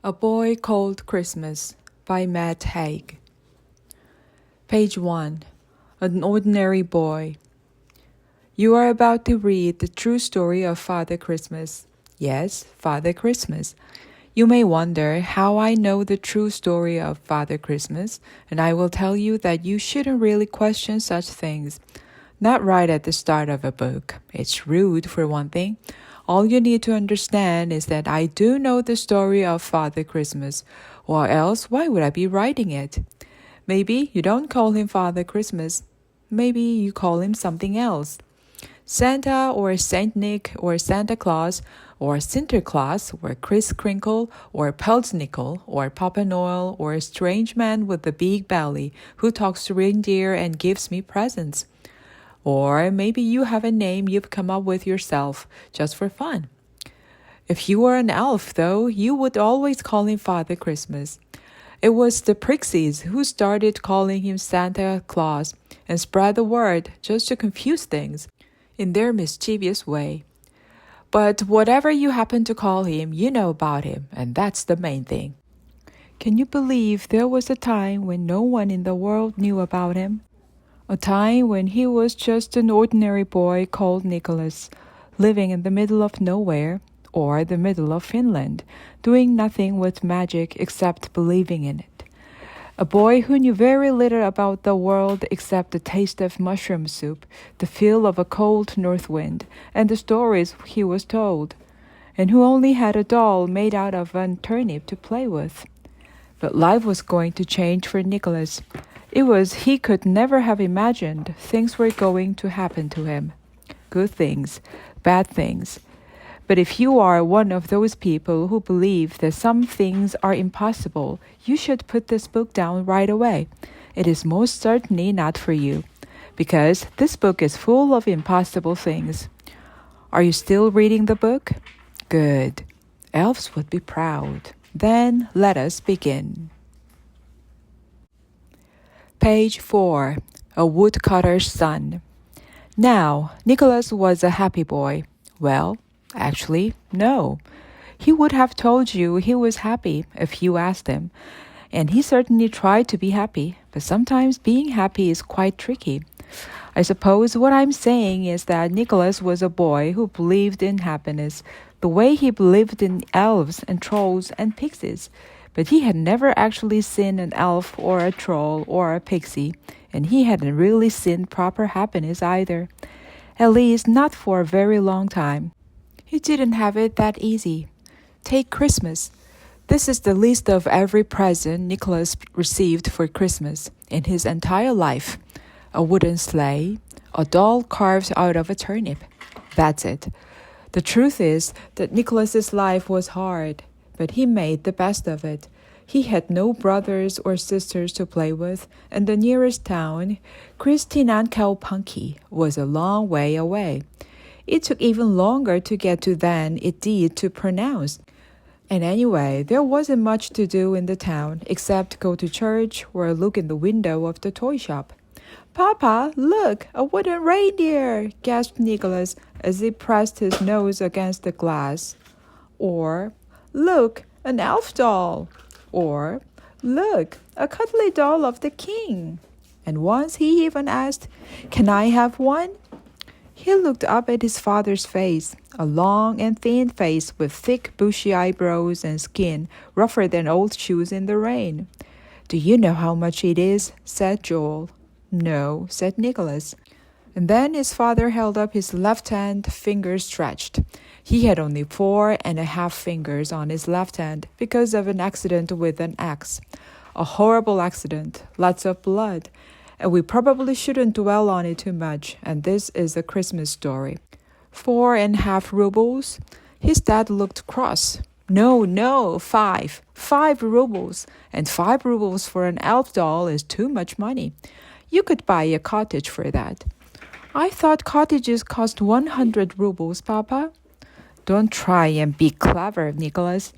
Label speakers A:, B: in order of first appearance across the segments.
A: A Boy Called Christmas by Matt Haig. Page 1. An Ordinary Boy. You are about to read the true story of Father Christmas. Yes, Father Christmas. You may wonder how I know the true story of Father Christmas, and I will tell you that you shouldn't really question such things. Not right at the start of a book. It's rude, for one thing. All you need to understand is that I do know the story of Father Christmas, or else why would I be writing it? Maybe you don't call him Father Christmas. Maybe you call him something else. Santa or Saint Nick or Santa Claus or Sinterklaas or Kris Kringle or Pelznickel or Papa Noel or a strange man with a big belly who talks to reindeer and gives me presents. Or maybe you have a name you've come up with yourself, just for fun. If you were an elf, though, you would always call him Father Christmas. It was the Pixies who started calling him Santa Claus and spread the word just to confuse things in their mischievous way. But whatever you happen to call him, you know about him, and that's the main thing. Can you believe there was a time when no one in the world knew about him? A time when he was just an ordinary boy called Nicholas, living in the middle of nowhere, or the middle of Finland, doing nothing with magic except believing in it. A boy who knew very little about the world except the taste of mushroom soup, the feel of a cold north wind, and the stories he was told, and who only had a doll made out of a turnip to play with. But life was going to change for Nicholas. He could never have imagined things were going to happen to him. Good things, bad things. But if you are one of those people who believe that some things are impossible, you should put this book down right away. It is most certainly not for you, because this book is full of impossible things. Are you still reading the book? Good. Elves would be proud. Then let us begin. Page 4. A Woodcutter's Son. Now, Nicholas was a happy boy. Well, actually, no. He would have told you he was happy if you asked him. And he certainly tried to be happy, but sometimes being happy is quite tricky. I suppose what I'm saying is that Nicholas was a boy who believed in happiness, the way he believed in elves and trolls and pixies. But he had never actually seen an elf or a troll or a pixie, and he hadn't really seen proper happiness either. At least not for a very long time. He didn't have it that easy. Take Christmas. This is the list of every present Nicholas received for Christmas in his entire life. A wooden sleigh, a doll carved out of a turnip. That's it. The truth is that Nicholas's life was hard, but he made the best of it. He had no brothers or sisters to play with, and the nearest town, Kristinankaupungki, was a long way away. It took even longer to get to than it did to pronounce. And anyway, there wasn't much to do in the town except go to church or look in the window of the toy shop. "Papa, look, a wooden reindeer!" gasped Nicholas as he pressed his nose against the glass. Or, "Look, an elf doll!" Or, "Look, a cuddly doll of the king!" And once he even asked, "Can I have one?" He looked up at his father's face, a long and thin face with thick bushy eyebrows and skin rougher than old shoes in the rain. "Do you know how much it is?" said Joel. "No," said Nicholas. And then his father held up his left hand, fingers stretched. He had only 4.5 fingers on his left hand because of an accident with an axe. A horrible accident, lots of blood. And we probably shouldn't dwell on it too much, and this is a Christmas story. 4.5 rubles? His dad looked cross. No, 5. 5 rubles. And 5 rubles for an elf doll is too much money. You could buy a cottage for that. I thought cottages cost 100 rubles, Papa. Don't try and be clever, Nicholas.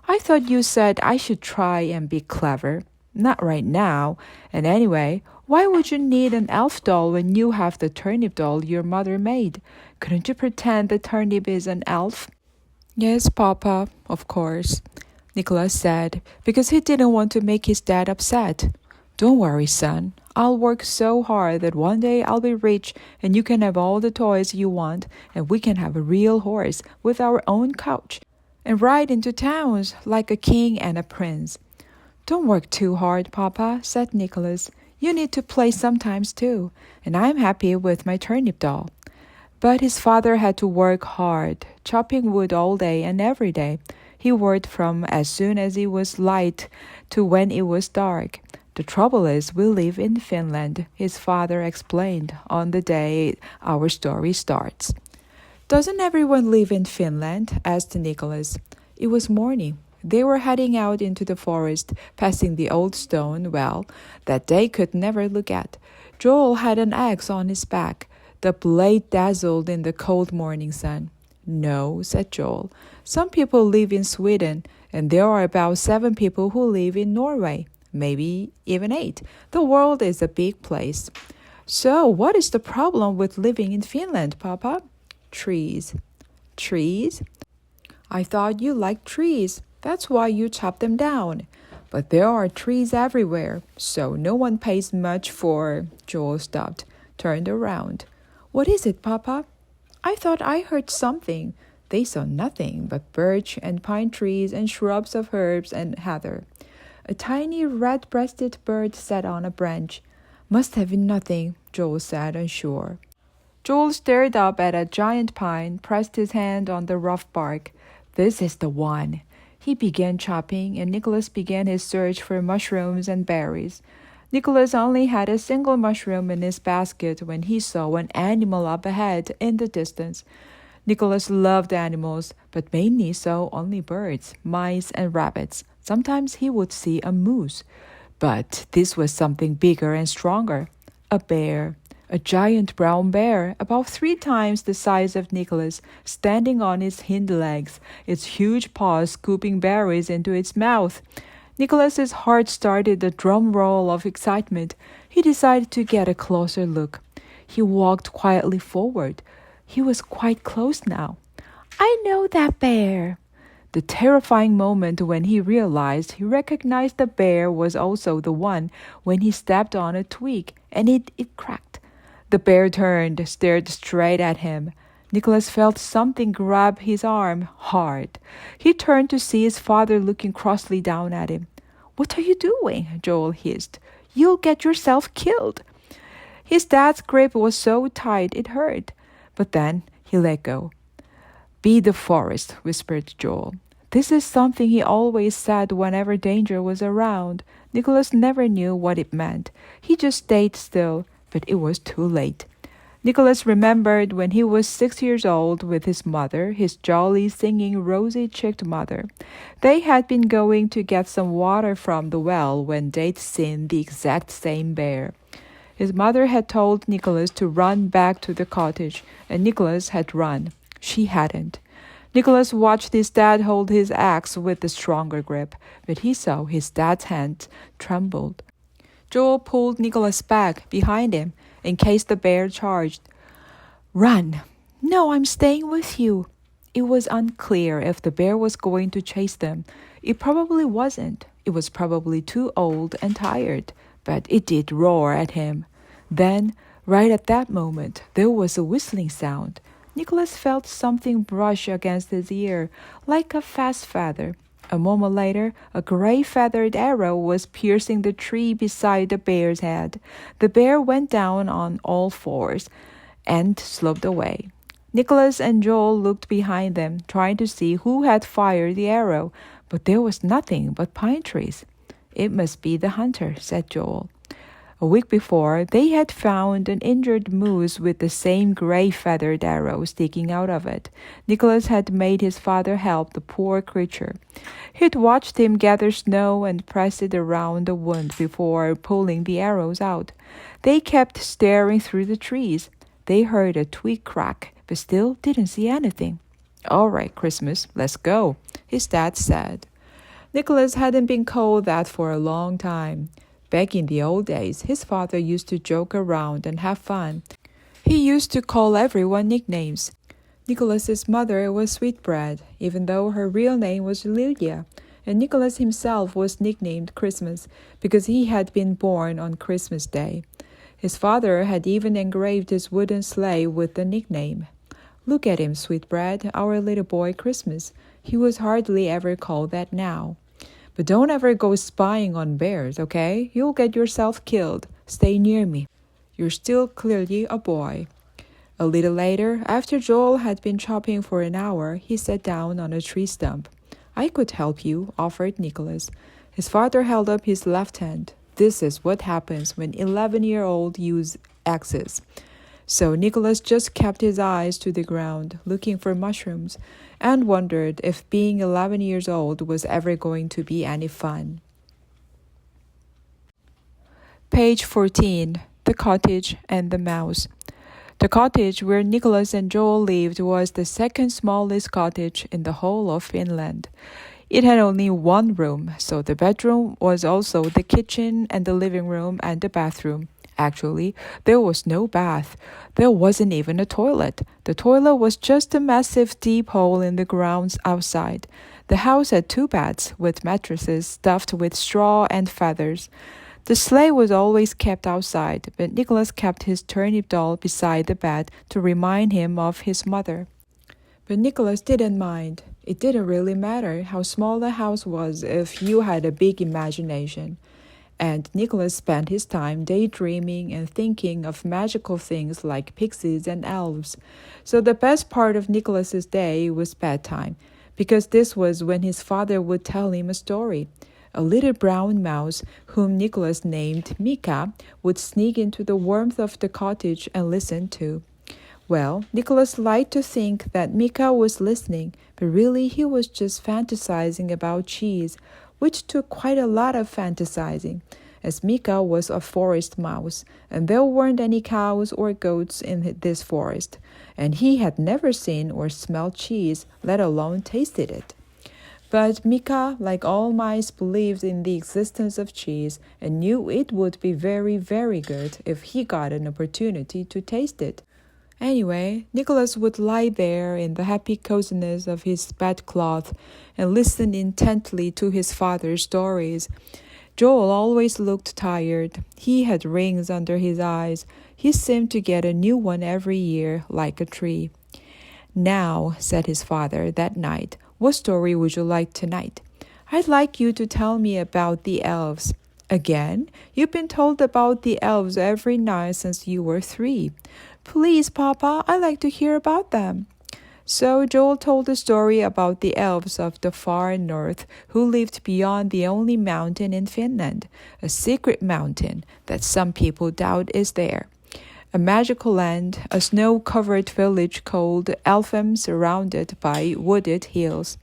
A: I thought you said I should try and be clever. Not right now. And anyway, why would you need an elf doll when you have the turnip doll your mother made? Couldn't you pretend the turnip is an elf? Yes, Papa, of course. Nicholas said, because he didn't want to make his dad upset. Don't worry, son. I'll work so hard that one day I'll be rich and you can have all the toys you want and we can have a real horse with our own couch and ride into towns like a king and a prince. Don't work too hard, Papa, said Nicholas. You need to play sometimes too, and I'm happy with my turnip doll. But his father had to work hard, chopping wood all day and every day. He worked from as soon as it was light to when it was dark. The trouble is, we live in Finland, his father explained on the day our story starts. Doesn't everyone live in Finland? Asked Nicholas. It was morning. They were heading out into the forest, passing the old stone well that they could never look at. Joel had an axe on his back. The blade dazzled in the cold morning sun. No, said Joel. Some people live in Sweden, and there are about 7 people who live in Norway. Maybe even 8. The world is a big place. So, what is the problem with living in Finland, Papa? Trees. Trees? I thought you liked trees. That's why you chop them down. But there are trees everywhere, so no one pays much for... Joel stopped, turned around. What is it, Papa? I thought I heard something. They saw nothing but birch and pine trees and shrubs of herbs and heather. A tiny red-breasted bird sat on a branch. Must have been nothing, Joel said, unsure. Joel stared up at a giant pine, pressed his hand on the rough bark. This is the one. He began chopping, and Nicholas began his search for mushrooms and berries. Nicholas only had a single mushroom in his basket when he saw an animal up ahead in the distance. Nicholas loved animals, but mainly saw only birds, mice, and rabbits. Sometimes he would see a moose. But this was something bigger and stronger. A bear. A giant brown bear, about 3 times the size of Nicholas, standing on its hind legs, its huge paws scooping berries into its mouth. Nicholas's heart started a drum roll of excitement. He decided to get a closer look. He walked quietly forward. He was quite close now. I know that bear. The terrifying moment when he realized he recognized the bear was also the one when he stepped on a twig and it cracked. The bear turned, stared straight at him. Nicholas felt something grab his arm hard. He turned to see his father looking crossly down at him. What are you doing? Joel hissed. You'll get yourself killed. His dad's grip was so tight it hurt. But then he let go. Be the forest, whispered Joel. This is something he always said whenever danger was around. Nicholas never knew what it meant. He just stayed still, but it was too late. Nicholas remembered when he was 6 years old with his mother, his jolly, singing, rosy-cheeked mother. They had been going to get some water from the well when they'd seen the exact same bear. His mother had told Nicholas to run back to the cottage, and Nicholas had run. She hadn't. Nicholas watched his dad hold his axe with a stronger grip, but he saw his dad's hand trembled. Joel pulled Nicholas back behind him in case the bear charged. Run! No, I'm staying with you. It was unclear if the bear was going to chase them. It probably wasn't. It was probably too old and tired, but it did roar at him. Then, right at that moment, there was a whistling sound. Nicholas felt something brush against his ear, like a fast feather. A moment later, a gray feathered arrow was piercing the tree beside the bear's head. The bear went down on all 4s and sloped away. Nicholas and Joel looked behind them, trying to see who had fired the arrow, but there was nothing but pine trees. It must be the hunter, said Joel. A week before, they had found an injured moose with the same gray feathered arrow sticking out of it. Nicholas had made his father help the poor creature. He'd watched him gather snow and press it around the wound before pulling the arrows out. They kept staring through the trees. They heard a twig crack, but still didn't see anything. All right, Christmas, let's go, his dad said. Nicholas hadn't been called that for a long time. Back in the old days, his father used to joke around and have fun. He used to call everyone nicknames. Nicholas's mother was Sweetbread, even though her real name was Lilia. and Nicholas himself was nicknamed Christmas because he had been born on Christmas Day. His father had even engraved his wooden sleigh with the nickname. "Look at him, Sweetbread, our little boy Christmas." He was hardly ever called that now. "But don't ever go spying on bears, okay? You'll get yourself killed. Stay near me. You're still clearly a boy." A little later, after Joel had been chopping for an hour, he sat down on a tree stump. "I could help you," offered Nicholas. His father held up his left hand. This is what happens when 11-year-olds use axes. So Nicholas just kept his eyes to the ground, looking for mushrooms, and wondered if being 11 years old was ever going to be any fun. Page 14. The Cottage and the Mouse. The cottage where Nicholas and Joel lived was the second smallest cottage in the whole of Finland. It had only one room, so the bedroom was also the kitchen and the living room and the bathroom. Actually, there was no bath. There wasn't even a toilet. The toilet was just a massive deep hole in the grounds outside. The house had 2 beds with mattresses stuffed with straw and feathers. The sleigh was always kept outside, but Nicholas kept his turnip doll beside the bed to remind him of his mother. But Nicholas didn't mind. It didn't really matter how small the house was if you had a big imagination. And Nicholas spent his time daydreaming and thinking of magical things like pixies and elves. So the best part of Nicholas's day was bedtime, because this was when his father would tell him a story. A little brown mouse, whom Nicholas named Mika, would sneak into the warmth of the cottage and listen too. Well, Nicholas liked to think that Mika was listening, but really he was just fantasizing about cheese, which took quite a lot of fantasizing, as Mika was a forest mouse, and there weren't any cows or goats in this forest, and he had never seen or smelled cheese, let alone tasted it. But Mika, like all mice, believed in the existence of cheese and knew it would be very, very good if he got an opportunity to taste it. Anyway, Nicholas would lie there in the happy coziness of his bedcloth and listen intently to his father's stories. Joel always looked tired. He had rings under his eyes. He seemed to get a new one every year, like a tree. "Now," said his father that night, "what story would you like tonight?" "I'd like you to tell me about the elves." "Again? You've been told about the elves every night since you were 3. "Please, Papa, I'd like to hear about them." So Joel told the story about the elves of the far north who lived beyond the only mountain in Finland, a secret mountain that some people doubt is there. A magical land, a snow-covered village called Elfham surrounded by wooded hills.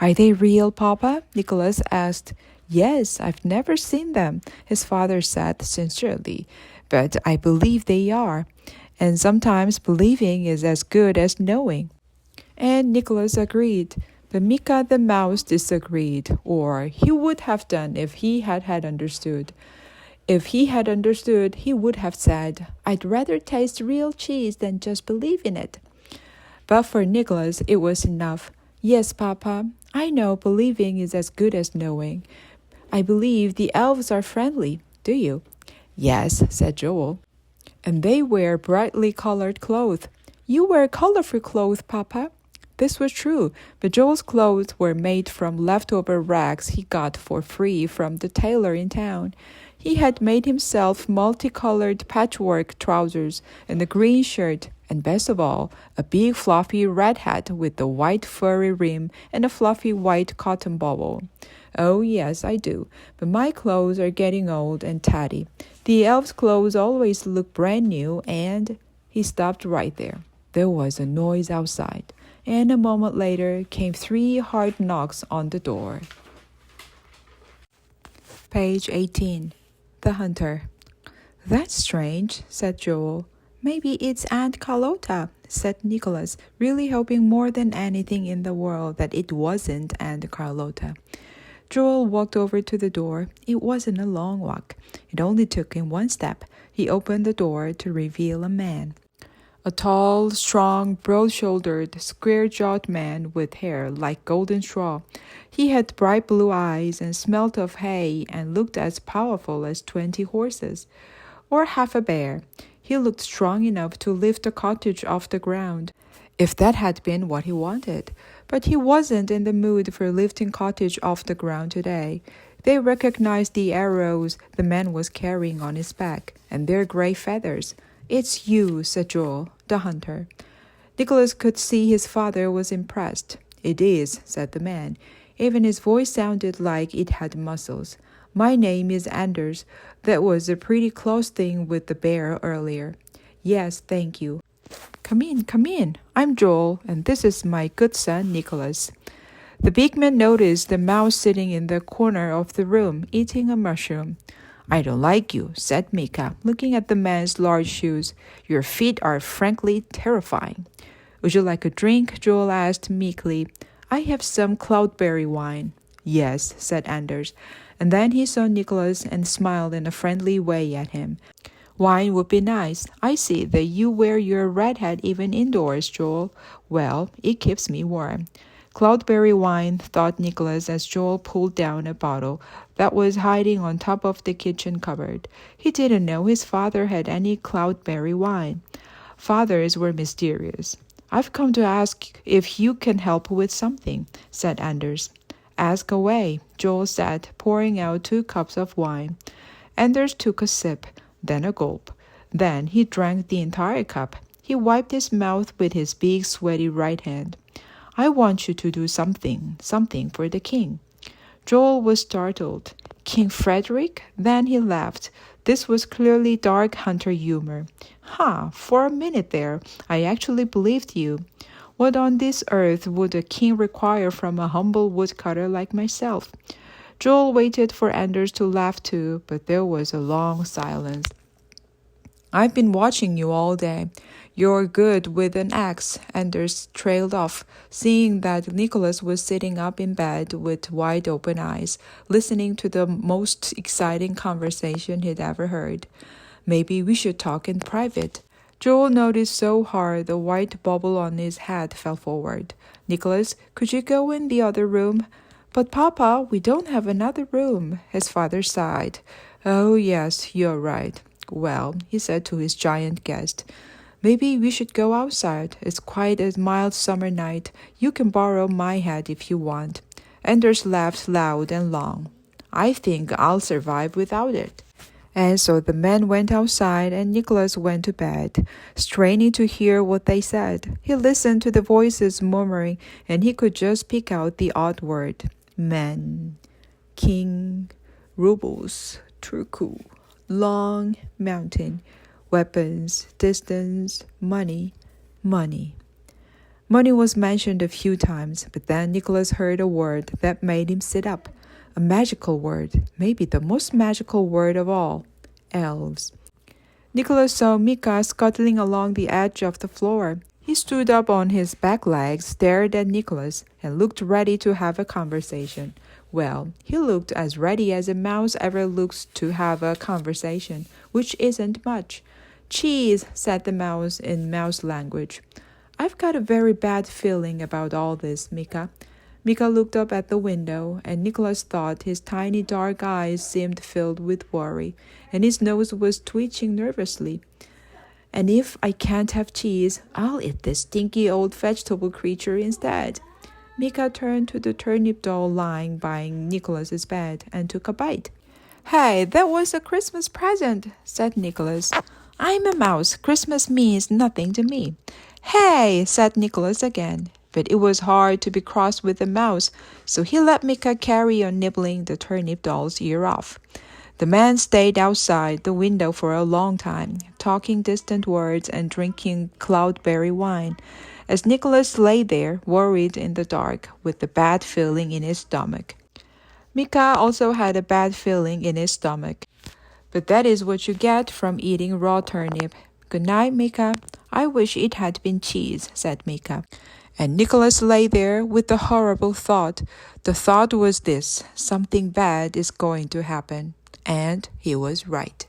A: "Are they real, Papa?" Nicholas asked. "Yes, I've never seen them," his father said sincerely, "but I believe they are. And sometimes believing is as good as knowing." And Nicholas agreed, but Mika the mouse disagreed, or he would have done if he had understood. If he had understood, he would have said, "I'd rather taste real cheese than just believe in it." But for Nicholas, it was enough. "Yes, Papa, I know believing is as good as knowing. I believe the elves are friendly. Do you?" "Yes," said Joel. "And they wear brightly colored clothes." "You wear colorful clothes, Papa." This was true, but Joel's clothes were made from leftover rags he got for free from the tailor in town. He had made himself multicolored patchwork trousers and a green shirt, and best of all, a big fluffy red hat with a white furry rim and a fluffy white cotton bobble. "Oh, yes, I do, but my clothes are getting old and tatty. The elves' clothes always look brand new, and—" He stopped right there. There was a noise outside, and a moment later came 3 hard knocks on the door. Page 18. The Hunter. "That's strange," said Joel. "Maybe it's Aunt Carlotta," said Nicholas, really hoping more than anything in the world that it wasn't Aunt Carlotta. Joel walked over to the door. It wasn't a long walk. It only took him 1 step. He opened the door to reveal a man. A tall, strong, broad-shouldered, square-jawed man with hair like golden straw. He had bright blue eyes and smelt of hay and looked as powerful as 20 horses, or half a bear. He looked strong enough to lift the cottage off the ground, if that had been what he wanted. But he wasn't in the mood for lifting Cottage off the ground today. They recognized the arrows the man was carrying on his back, and their gray feathers. "It's you," said Joel, the hunter. Nicholas could see his father was impressed. "It is," said the man. Even his voice sounded like it had muscles. "My name is Anders. That was a pretty close thing with the bear earlier." "Yes, thank you." Come in. I'm Joel, and this is my good son, Nicholas." The big man noticed the mouse sitting in the corner of the room, eating a mushroom. "I don't like you," said Mika, looking at the man's large shoes. "Your feet are frankly terrifying." "Would you like a drink?" Joel asked meekly. "I have some cloudberry wine." "Yes," said Anders. And then he saw Nicholas and smiled in a friendly way at him. "Wine would be nice. I see that you wear your red hat even indoors, Joel. Well, it keeps me warm." Cloudberry wine, thought Nicholas as Joel pulled down a bottle that was hiding on top of the kitchen cupboard. He didn't know his father had any cloudberry wine. Fathers were mysterious. "I've come to ask if you can help with something," said Anders. "Ask away," Joel said, pouring out 2 cups of wine. Anders took a sip, then a gulp. Then he drank the entire cup. He wiped his mouth with his big, sweaty right hand. "I want you to do something for the king." Joel was startled. "King Frederick?" Then he laughed. This was clearly dark hunter humor. For a minute there, I actually believed you. What on this earth would a king require from a humble woodcutter like myself?" Joel waited for Anders to laugh too, but there was a long silence. "I've been watching you all day. You're good with an axe," Anders trailed off, seeing that Nicholas was sitting up in bed with wide open eyes, listening to the most exciting conversation he'd ever heard. "Maybe we should talk in private." Joel noticed so hard the white bubble on his hat fell forward. "Nicholas, could you go in the other room?" "But Papa, we don't have another room," his father sighed. "Oh, yes, you're right. Well," he said to his giant guest, "maybe we should go outside. It's quite a mild summer night. You can borrow my hat if you want." Anders laughed loud and long. "I think I'll survive without it." And so the men went outside and Nicholas went to bed, straining to hear what they said. He listened to the voices murmuring, and he could just pick out the odd word. Men, king, rubles, turku, long, mountain, weapons, distance, money. Money was mentioned a few times, but then Nicholas heard a word that made him sit up. A magical word, maybe the most magical word of all. Elves. Nicholas saw Mika scuttling along the edge of the floor. He stood up on his back legs, stared at Nicholas, and looked ready to have a conversation. Well, he looked as ready as a mouse ever looks to have a conversation, which isn't much. "Cheese," said the mouse in mouse language. "I've got a very bad feeling about all this, Mika." Mika looked up at the window, and Nicholas thought his tiny dark eyes seemed filled with worry, and his nose was twitching nervously. "And if I can't have cheese, I'll eat this stinky old vegetable creature instead." Mika turned to the turnip doll lying by Nicholas's bed and took a bite. "Hey, that was a Christmas present," said Nicholas. "I'm a mouse. Christmas means nothing to me." "Hey," said Nicholas again. But it was hard to be cross with the mouse, so he let Mika carry on nibbling the turnip doll's ear off. The man stayed outside the window for a long time, talking distant words and drinking cloudberry wine, as Nicholas lay there, worried in the dark, with a bad feeling in his stomach. Mika also had a bad feeling in his stomach. But that is what you get from eating raw turnip. "Good night, Mika." "I wish it had been cheese," said Mika. And Nicholas lay there with the horrible thought. The thought was this: something bad is going to happen. And he was right.